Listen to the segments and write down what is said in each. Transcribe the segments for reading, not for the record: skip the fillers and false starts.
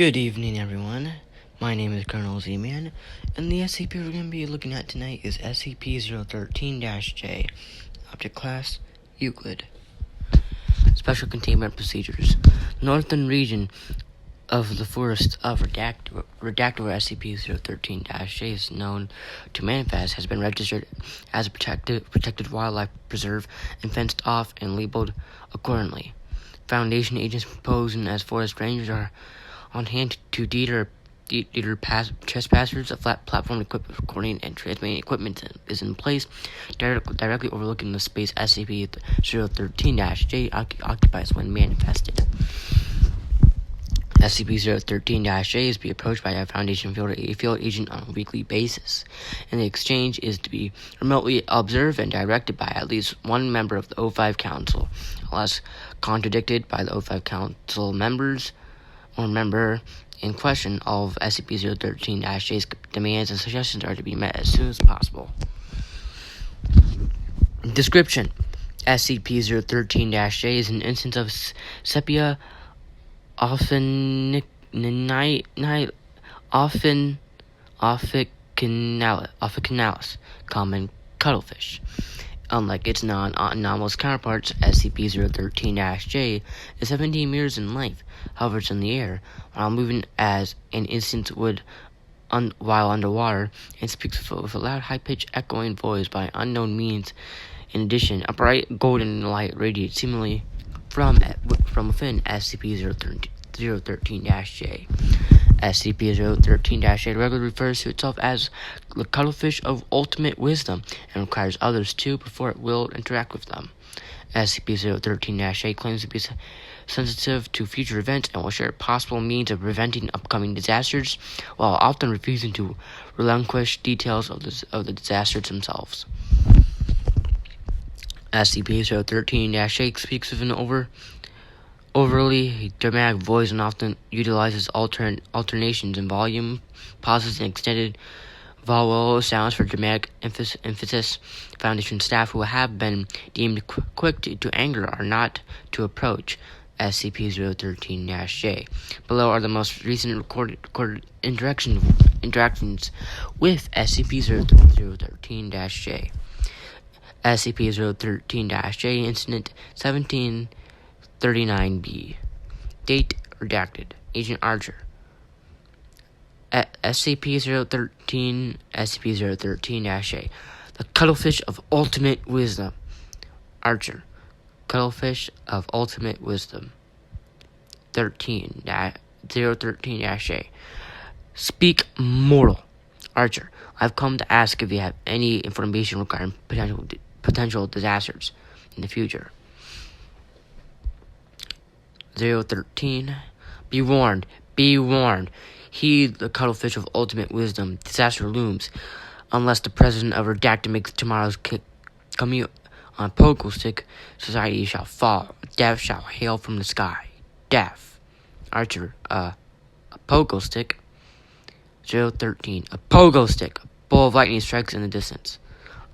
Good evening, everyone. My name is Colonel Z-Man, and the SCP we're going to be looking at tonight is SCP-013-J. Object Class, Euclid. Special Containment Procedures. The northern region of the forest of Redactor, where SCP-013-J is known to manifest, has been registered as a protected wildlife preserve and fenced off and labeled accordingly. Foundation agents proposing as forest rangers are on hand to deter trespassers. A flat platform equipped with recording and transmitting equipment is in place, directly overlooking the space SCP-013-J occupies when manifested. SCP-013-J is to be approached by a Foundation field agent on a weekly basis, and the exchange is to be remotely observed and directed by at least one member of the O5 Council, unless contradicted by the O5 Council members or member in question. All of SCP-013-J's demands and suggestions are to be met as soon as possible. Description: SCP-013-J is an instance of Sepia officinalis, common cuttlefish. Unlike its non-anomalous counterparts, SCP-013-J is 17 meters in length, hovers in the air while moving as an instance would while underwater, and speaks with a loud, high-pitched, echoing voice by unknown means. In addition, a bright golden light radiates seemingly from within SCP-013-J. SCP-013-J regularly refers to itself as the Cuttlefish of ultimate wisdom and requires others to, before it will interact with them. SCP-013-J claims to be sensitive to future events and will share possible means of preventing upcoming disasters, while often refusing to relinquish details of the disasters themselves. SCP-013-J speaks with an overly dramatic voice and often utilizes alternations in volume, pauses, and extended vowel sounds for dramatic emphasis. Foundation staff who have been deemed quick to anger are not to approach SCP-013-J. Below are the most recent recorded interactions with SCP-013-J. SCP-013-J Incident 1739-B. Date redacted. Agent Archer. SCP-013-J. The Cuttlefish of Ultimate Wisdom. Archer. Cuttlefish of Ultimate Wisdom. 013-J. Speak mortal. Archer. I've come to ask if you have any information regarding potential disasters in the future. 013. Be warned. Be warned. He, the Cuttlefish of ultimate wisdom. Disaster looms. Unless the president of Redacted makes tomorrow's commute on a pogo stick, society shall fall. Death shall hail from the sky. Death. Archer. A pogo stick. 013. A pogo stick. A bolt of lightning strikes in the distance.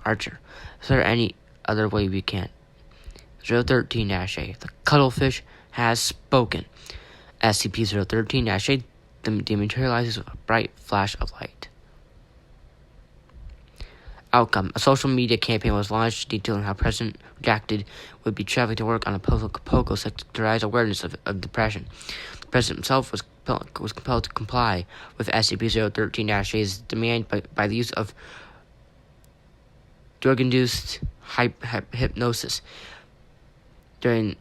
Archer. Is there any other way we can? 013-J. The Cuttlefish has spoken. SCP-013-J dematerializes with a bright flash of light. Outcome: a social media campaign was launched detailing how President Redacted would be traveling to work on a pogo stick to raise awareness of depression. The President himself was compelled to comply with SCP-013-J's demand by the use of drug-induced hypnosis. During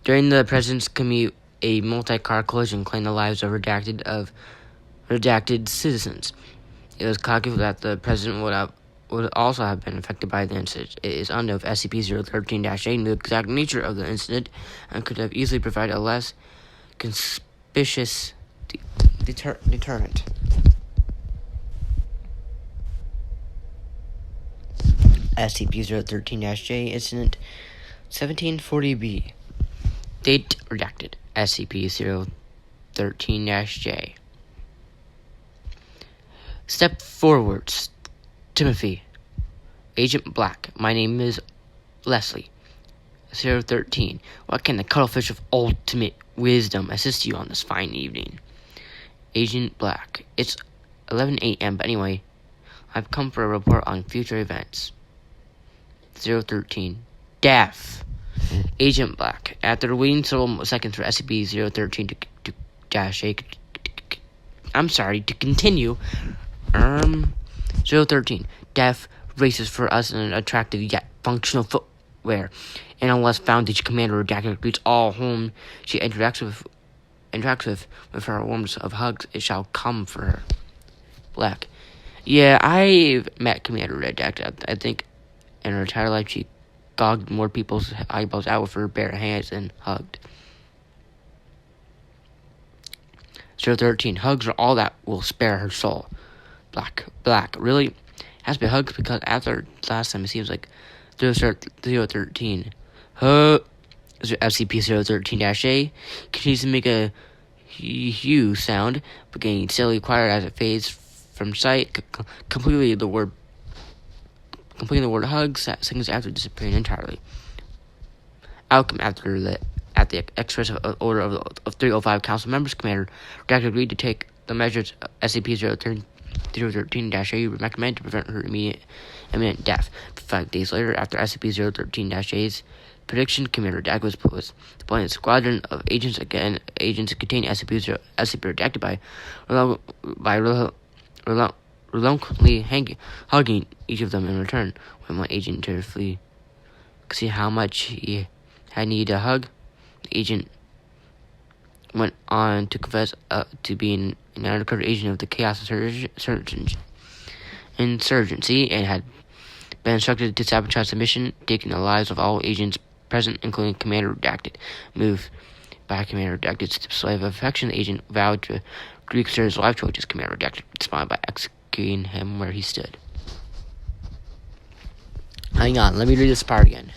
the President's commute, a multi-car collision claimed the lives of redacted citizens. It was calculated that the President would also have been affected by the incident. It is unknown if SCP-013-J knew the exact nature of the incident and could have easily provided a less conspicuous deterrent. SCP-013-J Incident 1740-B. Date redacted. SCP-013-J. Step forwards. Timothy. Agent Black. My name is Leslie. 013. What can the Cuttlefish of ultimate wisdom assist you on this fine evening? Agent Black. It's 11 a.m., but anyway, I've come for a report on future events. 013. Death. Agent Black. After waiting several seconds for SCP-013 to continue. 013. Death races for us an attractive yet functional footwear. And unless Foundation Commander Redacted greets all whom she interacts with her warmth of hugs, it shall come for her. Black. Yeah, I've met Commander Redacted. I think in her entire life she gouged more people's eyeballs out with her bare hands and hugged. 013. Hugs are all that will spare her soul. Black. Really? Has to be hugs because after last time it seems like 013. SCP-013-A continues to make a hue sound, but getting steadily quieter as it fades from sight, completing the word hugs seconds after disappearing entirely. Outcome at the express order of 305 Council members, Commander Redacted agreed to take the measures SCP-013-A recommended to prevent her imminent death. 5 days later, after SCP-013-A's prediction, Commander Redacted was deploying a squadron of agents containing SCP Redacted by reluctantly hugging each of them in return. When one agent turned to flee, see how much he had needed a hug, the agent went on to confess to being an undercover agent of the Chaos Insurgency and had been instructed to sabotage the mission, taking the lives of all agents present, including Commander Redacted. Moved by Commander Redacted's display of affection, the agent vowed to reconsider his life choices. Commander Redacted responded by executing him where he stood. Hang on, let me read this part again.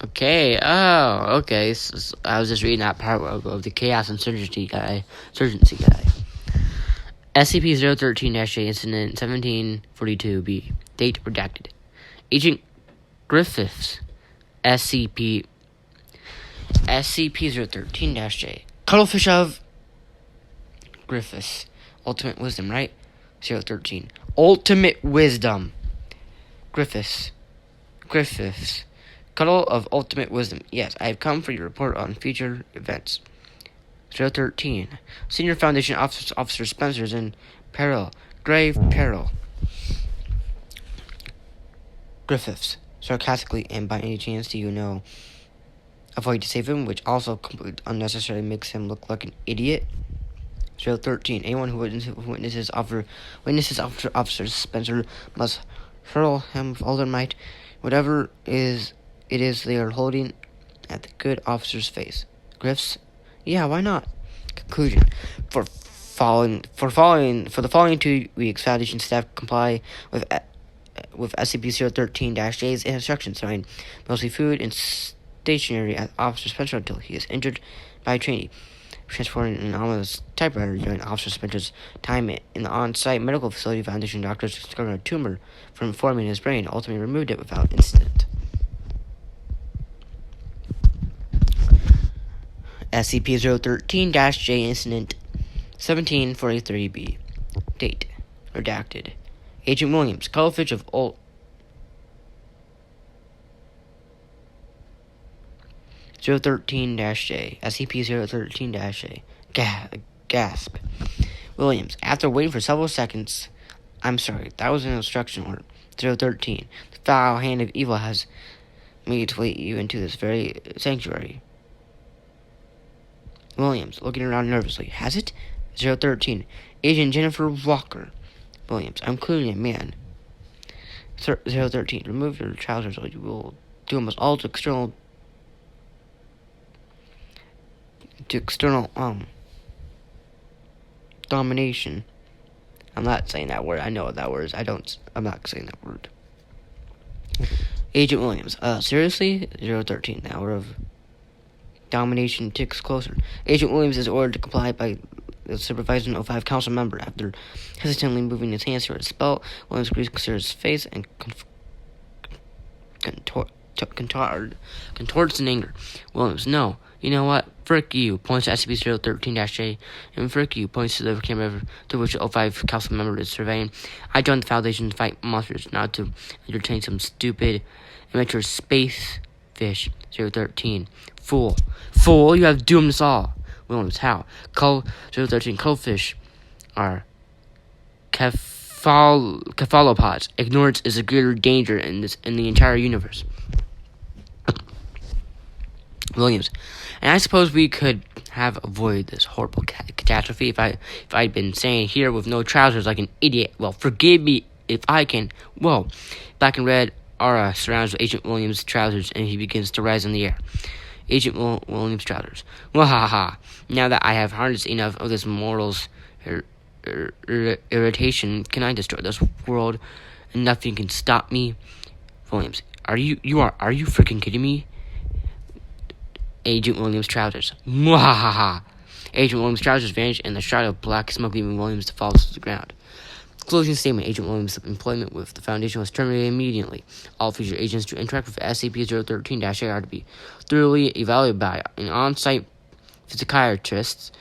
Okay, okay. So I was just reading that part of the Chaos Insurgency guy. SCP-013-A Incident 1742-B. Date redacted. Agent Griffiths. SCP-013-J. Cuttlefish of Griffiths. Ultimate Wisdom, right? 013. Ultimate Wisdom. Griffiths. Cuddle of Ultimate Wisdom. Yes, I have come for your report on future events. 013. Senior Foundation Officer Spencer is in peril. Grave peril. Griffiths. Sarcastically, and by any chance do you know a way to save him, which also completely unnecessarily makes him look like an idiot? 013. Anyone who witnesses Officer Spencer must hurl him with all their might, whatever it is they are holding, at the good officer's face. Griffiths? Yeah, why not? Conclusion. For the following 2 weeks, Foundation staff comply with SCP-013-J's instructions, throwing mostly food and stationery at Officer Spencer until he is injured by a trainee. Transporting an anomalous typewriter during Officer Spencer's time in the on-site medical facility, Foundation doctors discovered a tumor forming in his brain, ultimately removed it without incident. SCP-013-J Incident 1743-B. Date. Redacted. Agent Williams, Cuttlefish of 013-J. SCP-013-J. Gasp. Williams, after waiting for several seconds, I'm sorry, that was an instruction order. 013. The foul hand of evil has made its way you into this very sanctuary. Williams, looking around nervously. Has it? 013. Agent Jennifer Walker. Williams, I'm clearly a man. 013. Remove your trousers or you will do almost all to external domination. I'm not saying that word. I know what that word is. I'm not saying that word. Agent Williams. Seriously? 013. The hour of domination ticks closer. Agent Williams is ordered to comply by the supervisor and 05 council member. After hesitantly moving his hands toward his belt, Williams clears his face and contorts in anger. Williams, no. You know what? Frick you, points to SCP-013-J, and frick you, points to the camera to which 05 council member is surveying. I joined the Foundation to fight monsters, not to entertain some stupid, immature space fish. 013. Fool, you have doomed us all. Williams, how? 013, Cuttlefish are cephalopods. Ignorance is a greater danger in the entire universe. Williams, and I suppose we could have avoided this horrible catastrophe if I'd been staying here with no trousers like an idiot. Well, forgive me if I can. Whoa, black and red aura surrounds Agent Williams' trousers, and he begins to rise in the air. Agent Williams' trousers. Wahaha! Now that I have harnessed enough of this mortal's irritation, can I destroy this world, and nothing can stop me? Williams, are you freaking kidding me? Agent Williams' trousers. Mwahaha! Agent Williams' trousers vanish, and the shroud of black smoke leaving Williams falls to the ground. Closing statement. Agent Williams' employment with the Foundation was terminated immediately. All future agents to interact with SCP-013-A are to be thoroughly evaluated by an on-site psychiatrist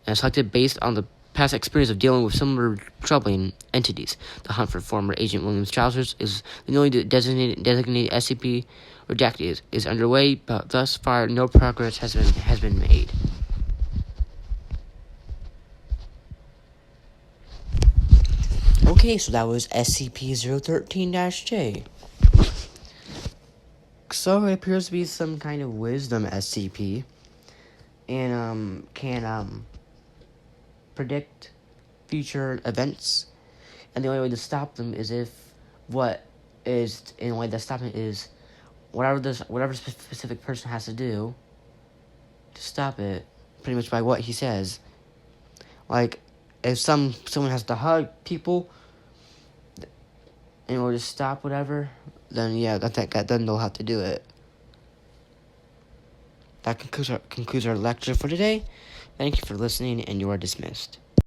and selected based on the past experience of dealing with similar troubling entities. The hunt for former Agent Williams' trousers is the newly designated SCP redacted is underway, but thus far no progress has been made. Okay, so that was SCP-013-J. So it appears to be some kind of wisdom SCP, and can predict future events, and the only way to stop them is whatever specific person has to do to stop it, pretty much by what he says. Like, if someone has to hug people in order to stop whatever, then yeah, then they'll have to do it. That concludes our lecture for today. Thank you for listening, and you are dismissed.